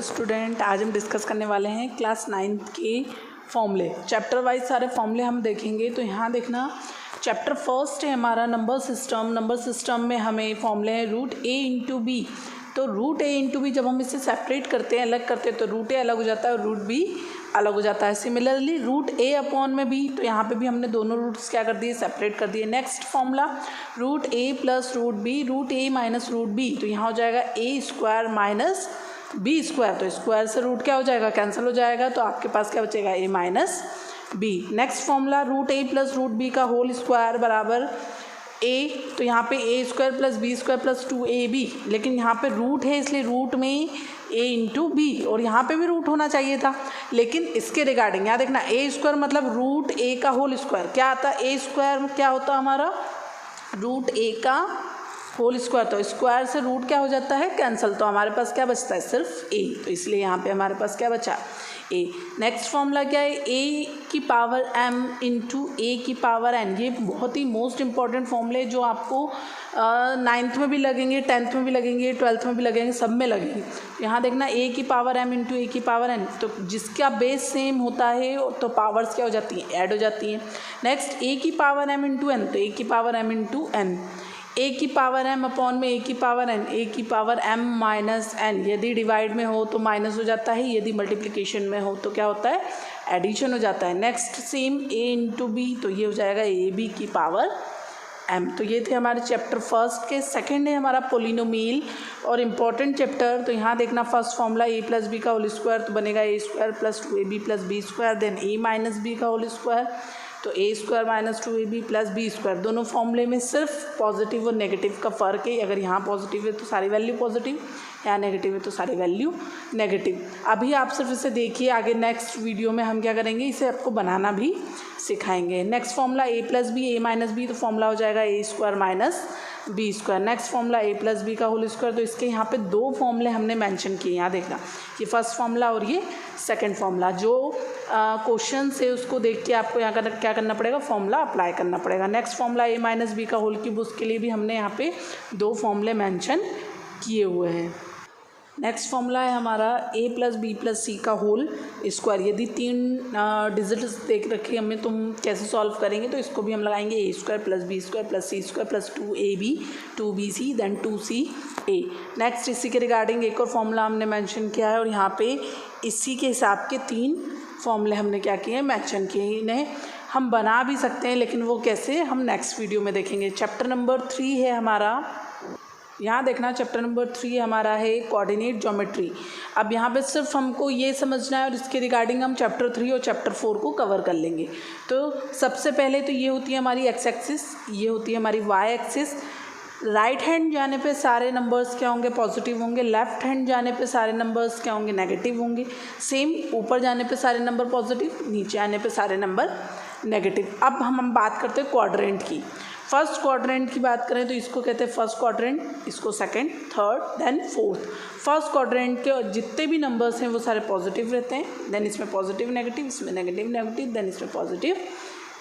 Student, आज हम discuss करने वाले हैं क्लास 9th के फॉर्मूले। चैप्टर वाइज सारे फॉर्मूले हम देखेंगे। तो यहाँ देखना, चैप्टर फर्स्ट है हमारा नंबर सिस्टम। नंबर सिस्टम में हमें फॉर्मूले हैं रूट ए इंटू बी। तो रूट ए इंटू बी जब हम इसे सेपरेट करते हैं, अलग करते हैं, तो रूट ए अलग हो जाता है और रूट बी अलग हो जाता है। सिमिलरली रूट ए अपॉन में बी, तो यहाँ पे भी हमने दोनों रूट्स क्या कर दिए, सेपरेट कर दिए। Next formula root A plus root B, root A minus root B, तो यहाँ हो जाएगा A square minus B square. तो स्क्वायर से रूट क्या हो जाएगा, कैंसिल हो जाएगा, तो आपके पास क्या बचेगा, A minus B. Next formula root A plus root B का होल स्क्वायर बराबर ए, तो यहाँ पे A square plus B square plus 2ab, लेकिन यहाँ पे रूट है इसलिए रूट में a इंटू बी, और यहाँ पे भी रूट होना चाहिए था, लेकिन इसके रिगार्डिंग यहाँ देखना, ए स्क्वायर मतलब रूट ए का होल स्क्वायर क्या आता है, ए स्क्वायर क्या होता है हमारा, रूट ए का होल स्क्वायर। तो स्क्वायर से रूट क्या हो जाता है, कैंसिल, तो हमारे पास क्या बचता है, सिर्फ ए, तो इसलिए यहाँ पे हमारे पास क्या बचा, ए। नेक्स्ट फॉर्मूला क्या है, ए की पावर m इंटू ए की पावर n। ये बहुत ही मोस्ट इंपॉर्टेंट फॉर्मूले जो आपको 9th में भी लगेंगे, 10th में भी लगेंगे, 12th में भी लगेंगे, सब में लगेंगे। यहाँ देखना, ए की पावर m इंटू ए की पावर n, तो जिसका बेस सेम होता है तो पावर्स क्या हो जाती हैं, ऐड हो जाती हैं। नेक्स्ट ए की पावर m इंटू एन, तो ए की पावर m इंटू एन, ए की पावर m अपॉन में ए की पावर n, ए की पावर m माइनस n। यदि डिवाइड में हो तो माइनस हो जाता है, यदि मल्टीप्लिकेशन में हो तो क्या होता है, एडिशन हो जाता है। Next same a into B, तो ये हो जाएगा ए बी की पावर m। तो ये थे हमारे चैप्टर फर्स्ट के। सेकंड है हमारा पोलिनोमियल और इम्पॉर्टेंट चैप्टर। तो यहाँ देखना, first formula a plus B का होल स्क्वायर, तो बनेगा A square plus 2ab plus B square, then a minus B का होल स्क्वायर, तो A square minus 2ab plus B square. दोनों फॉर्मूले में सिर्फ पॉजिटिव और नेगेटिव का फ़र्क है। अगर यहाँ पॉजिटिव है तो सारी वैल्यू पॉजिटिव, यहाँ नेगेटिव है तो सारी वैल्यू नेगेटिव। अभी आप सिर्फ इसे देखिए, आगे नेक्स्ट वीडियो में हम क्या करेंगे, इसे आपको बनाना भी सिखाएंगे। Next formula A plus B, A minus B, तो फॉर्मूला हो जाएगा A square minus B square. Next formula A plus B का होल स्क्वायर, तो इसके यहाँ पे दो फॉर्मूले हमने मेंशन किए। यहाँ देखना, ये फर्स्ट फॉर्मूला और ये सेकंड फॉर्मूला। जो क्वेश्चन से उसको देख के आपको यहाँ क्या करना पड़ेगा, फॉर्मूला अप्लाई करना पड़ेगा। नेक्स्ट फॉर्मूला ए माइनस बी का होल क्यूब, उसके लिए भी हमने यहाँ पे दो फॉर्मूले मेंशन किए हुए हैं। नेक्स्ट फॉर्मूला है हमारा ए प्लस बी प्लस सी का होल स्क्वायर। यदि 3 डिजिट्स देख रखे हमें, तो हम कैसे सॉल्व करेंगे, तो इसको भी हम लगाएंगे A square plus B square plus C square plus 2ab 2bc then 2ca। Next इसी के रिगार्डिंग एक और फॉर्मूला हमने मेंशन किया है, और यहाँ पे इसी के हिसाब के 3 फॉर्मूले हमने क्या किए हैं, मेंशन किए हैं। इन्हें हम बना भी सकते हैं, लेकिन वो कैसे, हम नेक्स्ट वीडियो में देखेंगे। चैप्टर नंबर 3 है हमारा, यहाँ देखना, चैप्टर नंबर 3 हमारा है कोऑर्डिनेट ज्योमेट्री। अब यहाँ पे सिर्फ हमको ये समझना है, और इसके रिगार्डिंग हम चैप्टर 3 और चैप्टर 4 को कवर कर लेंगे। तो सबसे पहले तो ये होती है हमारी एक्स एक्सिस, ये होती है हमारी वाई एक्सिस। राइट हैंड जाने पे सारे नंबर्स क्या होंगे, पॉजिटिव होंगे। लेफ्ट हैंड जाने पे सारे नंबर्स क्या होंगे, नेगेटिव होंगे। सेम ऊपर जाने पे सारे नंबर पॉजिटिव, नीचे आने पे सारे नंबर नेगेटिव। अब हम बात करते हैं क्वाड्रेंट की। फर्स्ट क्वाड्रेंट की बात करें तो इसको कहते हैं फर्स्ट क्वाड्रेंट, इसको second, third, then fourth. First quadrant के जितने भी नंबर्स हैं वो सारे पॉजिटिव रहते हैं, देन इसमें पॉजिटिव नेगेटिव, इसमें नेगेटिव नेगेटिव, देन इसमें पॉजिटिव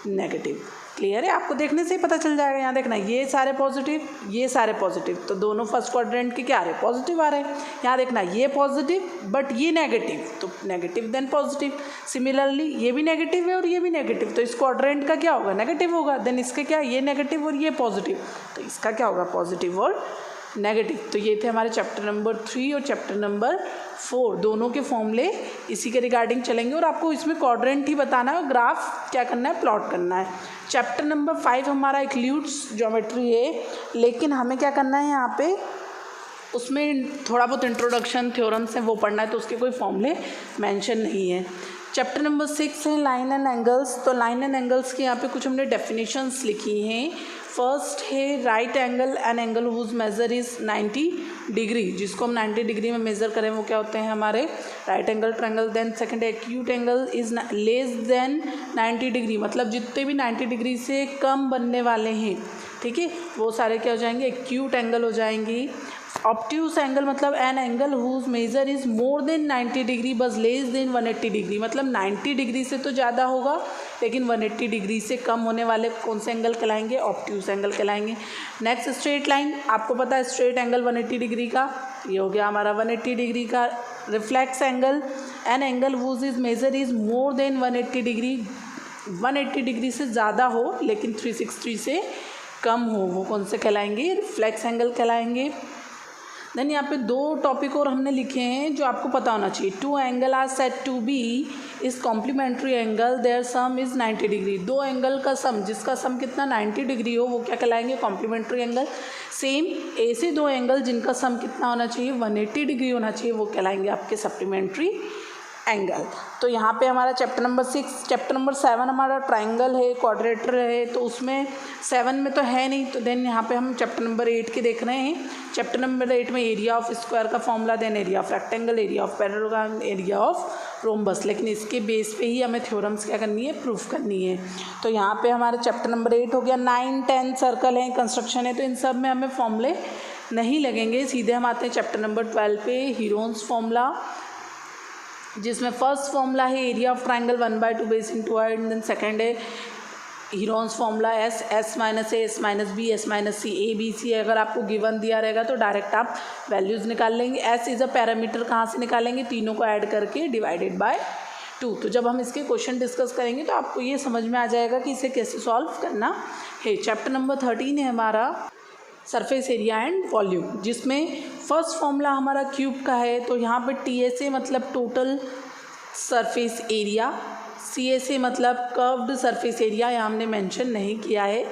नेगेटिव। क्लियर है, आपको देखने से ही पता चल जाएगा। यहाँ देखना, ये सारे पॉजिटिव, ये सारे पॉजिटिव, तो दोनों फर्स्ट क्वाड्रेंट के क्या आ रहे हैं, पॉजिटिव आ रहे हैं। यहाँ देखना, ये पॉजिटिव बट ये नेगेटिव, तो नेगेटिव देन पॉजिटिव। सिमिलरली ये भी नेगेटिव है और ये भी नेगेटिव, तो इस क्वाड्रेंट का क्या होगा, नेगेटिव होगा। देन इसके क्या, ये नेगेटिव और ये पॉजिटिव, तो इसका क्या होगा, पॉजिटिव और नेगेटिव। तो ये थे हमारे चैप्टर नंबर 3 और चैप्टर नंबर 4, दोनों के फॉर्मूले इसी के रिगार्डिंग चलेंगे, और आपको इसमें क्वाड्रेंट ही बताना है और ग्राफ क्या करना है, प्लॉट करना है। चैप्टर नंबर 5 हमारा इक्ल्यूड्स ज्योमेट्री है, लेकिन हमें क्या करना है यहाँ पे, उसमें थोड़ा बहुत इंट्रोडक्शन थ्योरम्स हैं वो पढ़ना है, तो उसके कोई फॉर्मूले मेंशन नहीं है। चैप्टर नंबर 6 है लाइन एंड एंगल्स। तो लाइन एंड एंगल्स के यहाँ पे कुछ हमने डेफिनेशंस लिखी हैं। फर्स्ट है right angle, an angle whose measure is 90 degree, जिसको हम 90 डिग्री में मेज़र करें वो क्या होते हैं, हमारे right angle triangle. Then second acute angle is less than 90 degree, मतलब जितने भी 90 डिग्री से कम बनने वाले हैं, ठीक है, वो सारे क्या हो जाएंगे, एक्यूट एंगल हो जाएंगी। ऑब्ट्यूस एंगल मतलब an angle whose measure is more than 90 degree बस लेस देन 180 डिग्री, मतलब 90 डिग्री से तो ज़्यादा होगा लेकिन 180 डिग्री से कम होने वाले कौन से एंगल कहलाएंगे, ऑब्ट्यूस एंगल कहलाएंगे। नेक्स्ट स्ट्रेट लाइन, आपको पता है स्ट्रेट एंगल 180 डिग्री का, ये हो गया हमारा 180 डिग्री का। Reflex angle, an angle whose is measure is more than 180 degree, 180 degree से ज़्यादा हो लेकिन 360 से कम हो, वो कौन से कहलाएंगे, रिफ्लेक्स एंगल कहलाएंगे। देन यहाँ पे दो टॉपिक और हमने लिखे हैं जो आपको पता होना चाहिए। Two angle are said to be is complementary angle their sum is 90 degree, दो एंगल का सम जिसका सम कितना 90 डिग्री हो वो क्या कहलाएंगे, कॉम्प्लीमेंट्री एंगल। सेम ऐसे दो एंगल जिनका सम कितना होना चाहिए 180 डिग्री होना चाहिए वो कहलाएंगे आपके सप्लीमेंट्री एंगल। तो यहाँ पे हमारा चैप्टर नंबर 6, चैप्टर नंबर 7 हमारा ट्राइंगल है, क्वाड्रेटर है, तो उसमें 7 में तो है नहीं, तो देन यहाँ पे हम चैप्टर नंबर 8 के देख रहे हैं। चैप्टर नंबर 8 में एरिया ऑफ स्क्वायर का formula, then area of rectangle, area of parallelogram, area of rhombus, लेकिन इसके बेस पे ही हमें थ्योरम्स क्या करनी है, प्रूफ करनी है। तो यहाँ पे हमारा चैप्टर नंबर 8 हो गया। 9, 10 सर्कल है, कंस्ट्रक्शन है, तो इन सब में हमें फॉर्मूले नहीं लगेंगे। सीधे हम आते हैं चैप्टर नंबर 12 पे, हीरोन्स फॉर्मूला, जिसमें फर्स्ट फॉर्मूला है area of triangle 1/2 base into height, then second है Heron's formula S minus A, S minus B, S minus C, A B C. अगर आपको गिवन दिया रहेगा तो डायरेक्ट आप वैल्यूज़ निकाल लेंगे। एस इज़ अ पैरामीटर, कहाँ से निकालेंगे, तीनों को ऐड करके डिवाइडेड बाय 2। तो जब हम इसके क्वेश्चन डिस्कस करेंगे तो आपको ये समझ में आ जाएगा कि इसे कैसे सॉल्व करना है। चैप्टर नंबर 13 है हमारा सरफेस एरिया एंड वॉल्यूम, जिसमें फर्स्ट फॉर्मूला हमारा क्यूब का है। तो यहाँ पे TSA मतलब टोटल सरफेस एरिया, CSA मतलब कर्व्ड सरफेस एरिया, यहाँ हमने मेंशन नहीं किया है।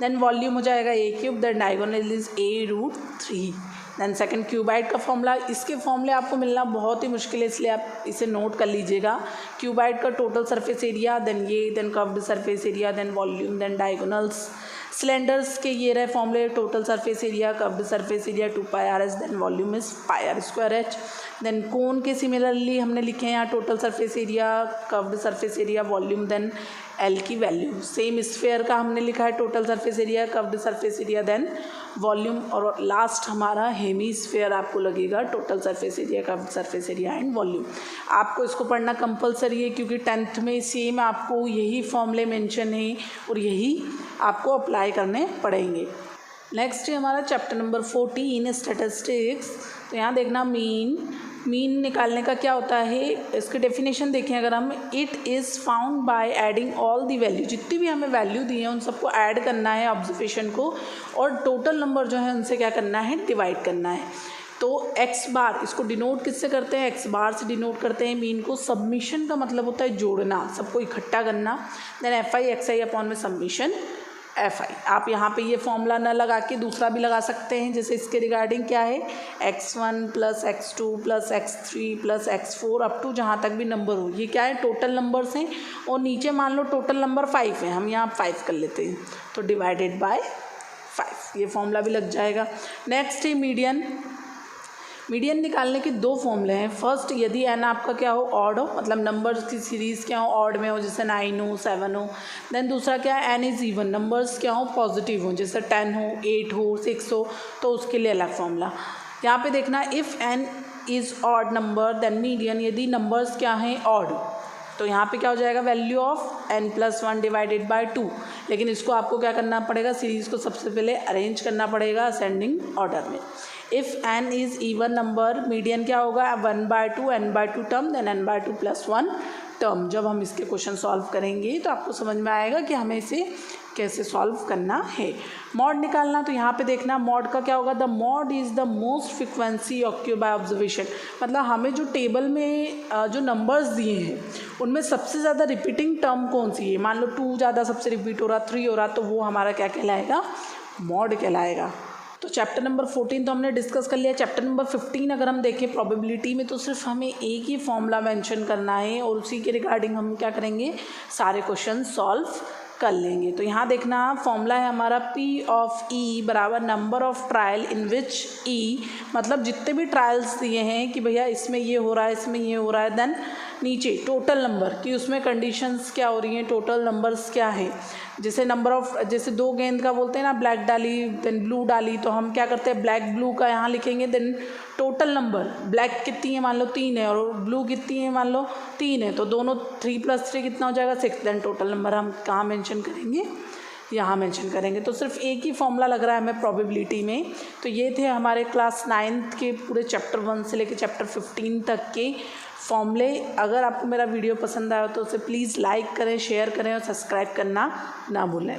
देन वॉल्यूम हो जाएगा A cube, then diagonal is A√3। Then second cuboid का फॉर्मूला, इसके फॉर्मूले आपको मिलना बहुत ही मुश्किल है इसलिए आप इसे नोट कर लीजिएगा। क्यूबाइड का टोटल सरफेस एरिया, देन ये, then curved surface area, then volume, then diagonals. Cylinders के ये रहे फॉर्मूले, total surface area, curved surface area 2πr/s, then volume is πr²h। Then cone के सिमिलरली हमने लिखे हैं यहाँ total surface area, curved surface area, volume, then L की वैल्यू। सेम स्फेयर का हमने लिखा है total surface area, curved surface area, then volume, और लास्ट हमारा हेमी स्फेयर आपको लगेगा total surface area, curved surface area and volume. आपको इसको पढ़ना कंपलसरी है क्योंकि 10th में सेम आपको यही फॉर्मूले मेंशन है और यही आपको अप्लाई करने पड़ेंगे। नेक्स्ट है हमारा चैप्टर नंबर 14 स्टैटिस्टिक्स। तो यहाँ देखना मीन निकालने का क्या होता है, इसकी डेफिनेशन देखें अगर हम, it is found by adding all the value, जितनी भी हमें वैल्यू दी है उन सबको ऐड करना है ऑब्जर्वेशन को, और टोटल नंबर जो है उनसे क्या करना है, डिवाइड करना है। तो एक्स बार, इसको डिनोट किससे करते हैं, एक्स बार से डिनोट करते हैं मीन को। सबमिशन का मतलब होता है जोड़ना, सबको इकट्ठा करना। देन FI XI अपॉन में सबमिशन FI। आप यहाँ पे ये फॉर्मूला न लगा के दूसरा भी लगा सकते हैं, जैसे इसके रिगार्डिंग क्या है, x1 + x2 + x3 + x4 up to जहाँ तक भी नंबर हो, ये क्या है, टोटल नंबर्स हैं। और नीचे मान लो टोटल नंबर 5 है, हम यहाँ 5 कर लेते हैं, तो डिवाइडेड बाय 5, ये फॉर्मूला भी लग जाएगा। नेक्स्ट है मीडियन निकालने के दो फॉर्मूले हैं। फर्स्ट, यदि n आपका क्या हो, ऑड हो, मतलब नंबर्स की सीरीज़ क्या हो, ऑड में हो, जैसे 9 हो, 7 हो। देन दूसरा क्या है, n इज़ इवन, नंबर्स क्या हो, पॉजिटिव हो, जैसे 10 हो, 8 हो, 6 हो, तो उसके लिए अलग फॉर्मूला। यहाँ पे देखना, if n is odd number then median, यदि नंबर्स क्या हैं, ऑड, तो यहाँ पे क्या हो जाएगा, value of n+1 divided by 2। लेकिन इसको आपको क्या करना पड़ेगा, सीरीज़ को सबसे पहले अरेंज करना पड़ेगा असेंडिंग ऑर्डर में। If n is even number, median क्या होगा, 1/2 n/2 term, then n/2 + 1 term. जब हम इसके क्वेश्चन सॉल्व करेंगे तो आपको समझ में आएगा कि हमें इसे कैसे सॉल्व करना है। मॉड निकालना, तो यहाँ पे देखना मॉड का क्या होगा, the mod is the most frequency occupied by observation, मतलब हमें जो टेबल में जो नंबर्स दिए हैं उनमें सबसे ज़्यादा रिपीटिंग टर्म कौन सी है, मान लो 2 ज़्यादा सबसे रिपीट हो रहा, 3 हो रहा, तो वो हमारा क्या कहलाएगा, मॉड कहलाएगा। तो चैप्टर नंबर 14 तो हमने डिस्कस कर लिया। चैप्टर नंबर 15 अगर हम देखें प्रोबेबिलिटी में, तो सिर्फ हमें एक ही फॉर्मूला मेंशन करना है और उसी के रिगार्डिंग हम क्या करेंगे, सारे क्वेश्चन सॉल्व कर लेंगे। तो यहाँ देखना फॉर्मूला है हमारा P(E) बराबर number of trial in which E, मतलब जितने भी ट्रायल्स दिए हैं कि भैया इसमें ये हो रहा है, इसमें ये हो रहा है, देन नीचे टोटल नंबर कि उसमें कंडीशंस क्या हो रही हैं, टोटल नंबर्स क्या है। जैसे नंबर ऑफ, जैसे 2 गेंद का बोलते हैं ना, ब्लैक डाली देन ब्लू डाली, तो हम क्या करते हैं ब्लैक ब्लू का यहाँ लिखेंगे, देन टोटल नंबर ब्लैक कितनी है मान लो 3 है और ब्लू कितनी है मान लो 3 है, तो दोनों 3 + 3 कितना हो जाएगा 6। देन टोटल नंबर हम कहाँ मेंशन करेंगे, यहाँ मेंशन करेंगे। तो सिर्फ एक ही फॉर्मूला लग रहा है हमें प्रोबेबिलिटी में। तो ये थे हमारे क्लास 9th के पूरे चैप्टर 1 से लेकर चैप्टर 15 तक के फॉर्मूले। अगर आपको मेरा वीडियो पसंद आया तो उसे प्लीज़ लाइक करें, शेयर करें और सब्सक्राइब करना ना भूलें।